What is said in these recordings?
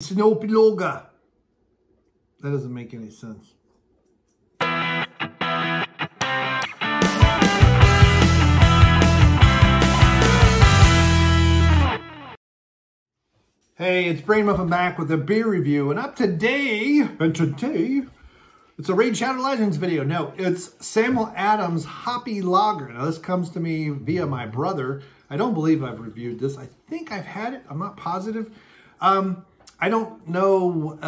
Samuel Adams Lager. That doesn't make any sense. Hey, it's Brain Muffin back with a beer review, and today, it's a Raid Shadow Legends video. No, it's Samuel Adams Hoppy Lager. Now, this comes to me via my brother. I don't believe I've reviewed this. I think I've had it. I'm not positive. I don't know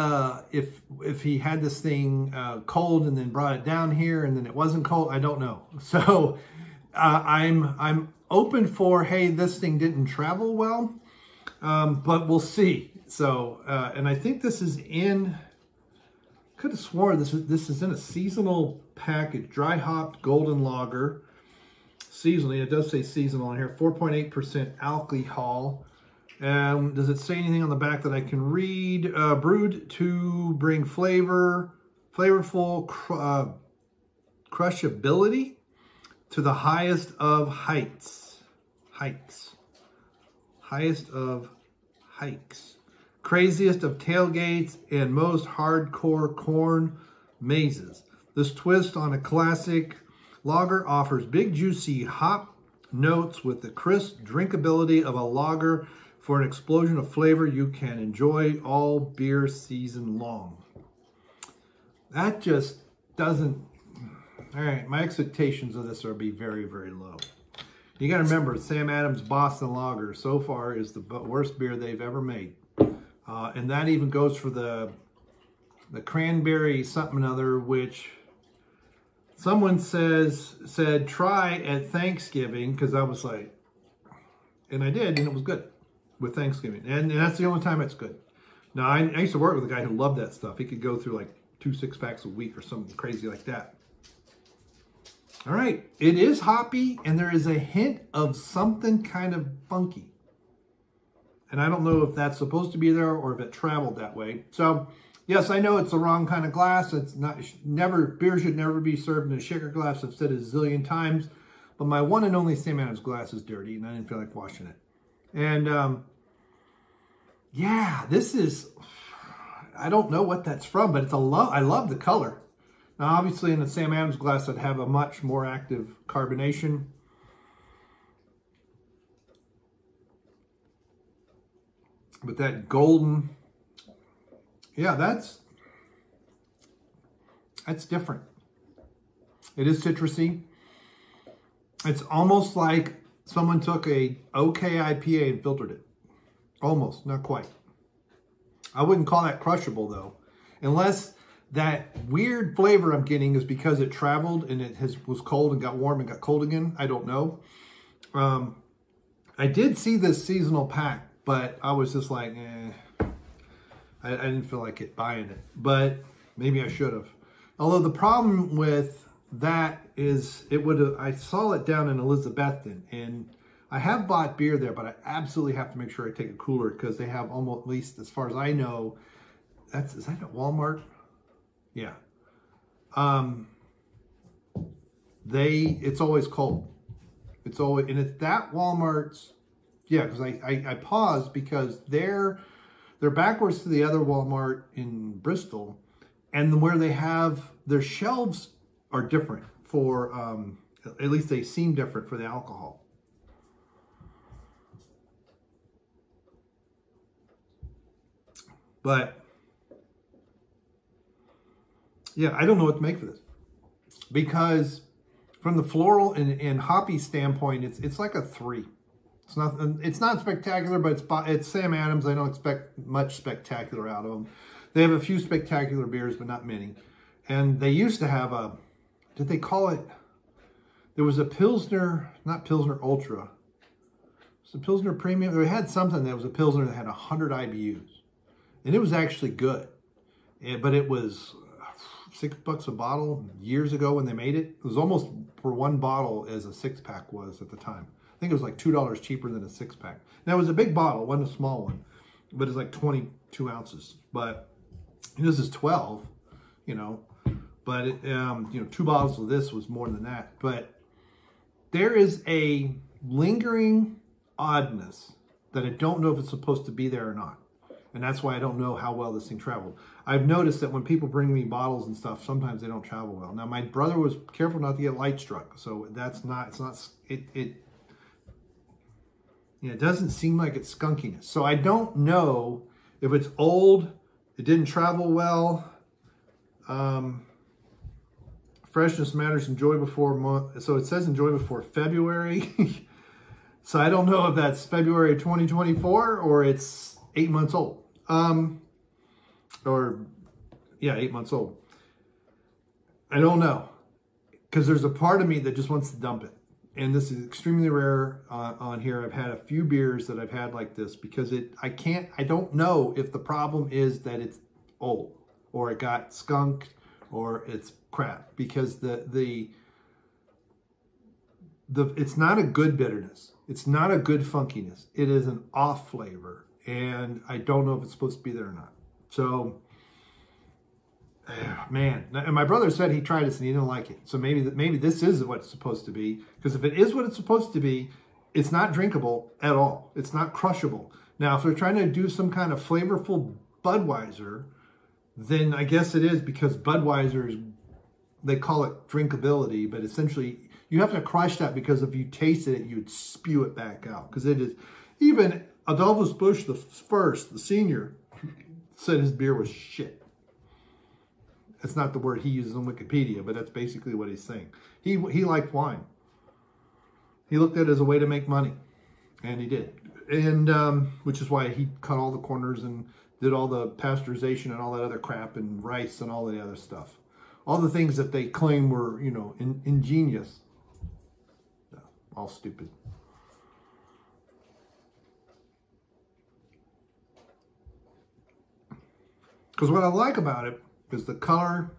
if he had this thing cold and then brought it down here and then it wasn't cold. I don't know. So I'm open for, hey, this thing didn't travel well, but we'll see. So and I think this is in. Could have sworn this is in a seasonal package. Dry hopped golden lager. Seasonally, it does say seasonal on here. 4.8% alcohol. Does it say anything on the back that I can read? Brewed to bring flavorful crushability to the highest of heights. Highest of hikes. Craziest of tailgates and most hardcore corn mazes. This twist on a classic lager offers big juicy hop notes with the crisp drinkability of a lager for an explosion of flavor you can enjoy all beer season long. That just doesn't... All right, my expectations of this are be very, very low. You got to remember, Sam Adams Boston Lager so far is the worst beer they've ever made. And that even goes for the cranberry something or other, which someone said try at Thanksgiving, because I was like, and I did, and it was good with Thanksgiving. And that's the only time it's good. Now, I used to work with a guy who loved that stuff. He could go through like 2 6-packs a week or something crazy like that. All right, it is hoppy, and there is a hint of something kind of funky. And I don't know if that's supposed to be there or if it traveled that way. So, yes, I know it's the wrong kind of glass. It's not beer should never be served in a shaker glass. I've said it a zillion times. But my one and only Sam Adams glass is dirty, and I didn't feel like washing it. And yeah, this is, I don't know what that's from, but it's I love the color. Now, obviously, in the Sam Adams glass, I'd have a much more active carbonation. But that golden, yeah, that's different. It is citrusy. It's almost like someone took a OK IPA and filtered it. Almost, not quite. I wouldn't call that crushable though, unless that weird flavor I'm getting is because it traveled and it was cold and got warm and got cold again. I don't know. I did see this seasonal pack, but I was just like, eh. I didn't feel like buying it, but maybe I should have. Although the problem with that is I saw it down in Elizabethton, and I have bought beer there, but I absolutely have to make sure I take a cooler because they have almost, at least as far as I know, is that at Walmart? Yeah. It's always cold. It's always, and it's that Walmart's, yeah, because I paused because they're backwards to the other Walmart in Bristol, and where they have their shelves are different for, at least they seem different for the alcohol. But yeah, I don't know what to make for this, because from the floral and hoppy standpoint, it's like a 3. It's not spectacular, but it's Sam Adams. I don't expect much spectacular out of them. They have a few spectacular beers, but not many. And they used to have a, did they call it? There was a Pilsner, not Pilsner Ultra. It was a Pilsner Premium. They had something that was a Pilsner that had 100 IBUs. And it was actually good. But it was $6 a bottle years ago when they made it. It was almost for one bottle as a 6-pack was at the time. I think it was like $2 cheaper than a 6-pack. Now, it was a big bottle, it wasn't a small one, but it's like 22 ounces. But this is 12, you know. But, you know, 2 bottles of this was more than that. But there is a lingering oddness that I don't know if it's supposed to be there or not. And that's why I don't know how well this thing traveled. I've noticed that when people bring me bottles and stuff, sometimes they don't travel well. Now, my brother was careful not to get light struck. So that's not, it's not, it doesn't seem like it's skunkiness. So I don't know if it's old, it didn't travel well. Freshness matters, enjoy before month. So it says enjoy before February. So I don't know if that's February 2024 or it's 8 months old. 8 months old. I don't know. Because there's a part of me that just wants to dump it. And this is extremely rare on here. I've had a few beers that I've had like this because I don't know if the problem is that it's old or it got skunked or it's crap, because it's not a good bitterness. It's not a good funkiness. It is an off flavor, and I don't know if it's supposed to be there or not. So, man, and my brother said he tried this and he didn't like it. So maybe this is what it's supposed to be, because if it is what it's supposed to be, it's not drinkable at all. It's not crushable. Now, if they're trying to do some kind of flavorful Budweiser, then I guess it is, because Budweiser is, they call it drinkability, but essentially you have to crush that, because if you tasted it, you'd spew it back out. Because it is, even Adolphus Busch the senior, said his beer was shit. That's not the word he uses on Wikipedia, but that's basically what he's saying. He liked wine. He looked at it as a way to make money, and he did. And which is why he cut all the corners and did all the pasteurization and all that other crap and rice and all the other stuff. All the things that they claim were, ingenious. No, all stupid. Because what I like about it is the color,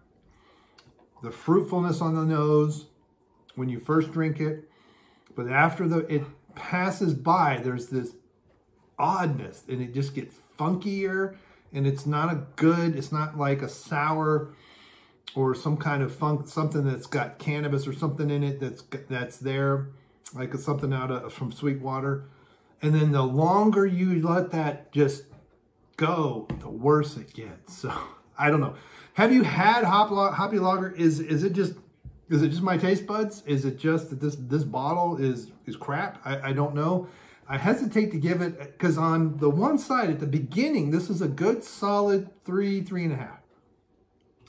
the fruitfulness on the nose when you first drink it. But after it passes by, there's this oddness, and it just gets funkier, and it's not it's not like a sour or some kind of something that's got cannabis or something in it that's there, like something from Sweetwater. And then the longer you let that just go, the worse it gets. So I don't know. Have you had Hoppy Lager? Is it just my taste buds? Is it just that this bottle is crap? I don't know. I hesitate to give it, because on the one side at the beginning, this is a good solid 3.5.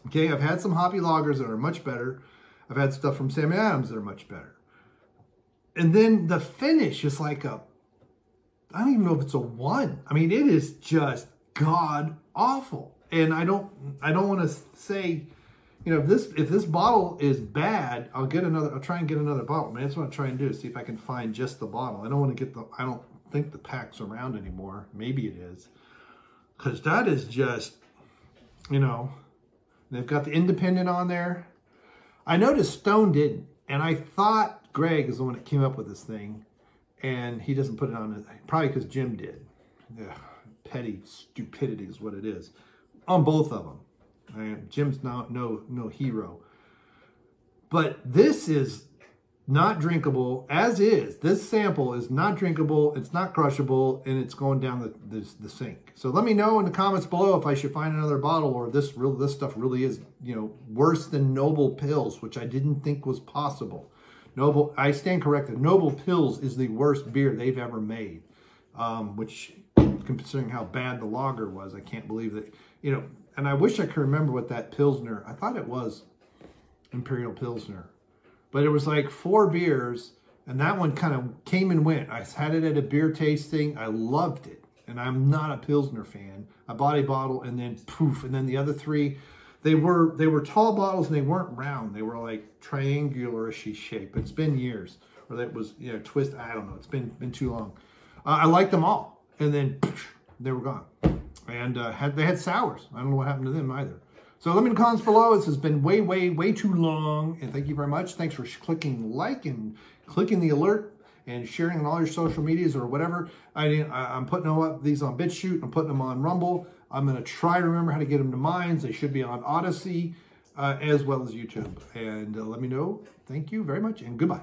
Okay, I've had some Hoppy Lagers that are much better. I've had stuff from Samuel Adams that are much better. And then the finish is like I don't even know if it's a 1. I mean, it is just god awful. And I don't want to say, if this bottle is bad, I'll try and get another bottle. Man, that's what I'm trying to do, see if I can find just the bottle. I don't think the pack's around anymore. Maybe it is. Because that is just, they've got the independent on there. I noticed Stone didn't. And I thought Greg is the one that came up with this thing. And he doesn't put it on, probably because Jim did. Ugh, petty stupidity is what it is. On both of them. Jim's no hero. But this is not drinkable as is. This sample is not drinkable, it's not crushable, and it's going down the sink. So let me know in the comments below if I should find another bottle, or this stuff really is, worse than Noble Pills, which I didn't think was possible. I stand corrected. Noble Pills is the worst beer they've ever made, which, considering how bad the lager was, I can't believe that, and I wish I could remember what that Pilsner, I thought it was Imperial Pilsner. But it was like 4 beers, and that one kind of came and went. I had it at a beer tasting. I loved it, and I'm not a Pilsner fan. I bought a bottle, and then poof, and then the other 3, they were tall bottles, and they weren't round. They were like triangular-ish shape. It's been years. Or that was, twist, I don't know. It's been too long. I liked them all, and then poof, they were gone. And they had sours. I don't know what happened to them either. So let me know in the comments below. This has been way, way, way too long. And thank you very much. Thanks for clicking like and clicking the alert and sharing on all your social medias or whatever. I'm putting up these on BitChute. I'm putting them on Rumble. I'm going to try to remember how to get them to Minds. They should be on Odyssey as well as YouTube. And let me know. Thank you very much and goodbye.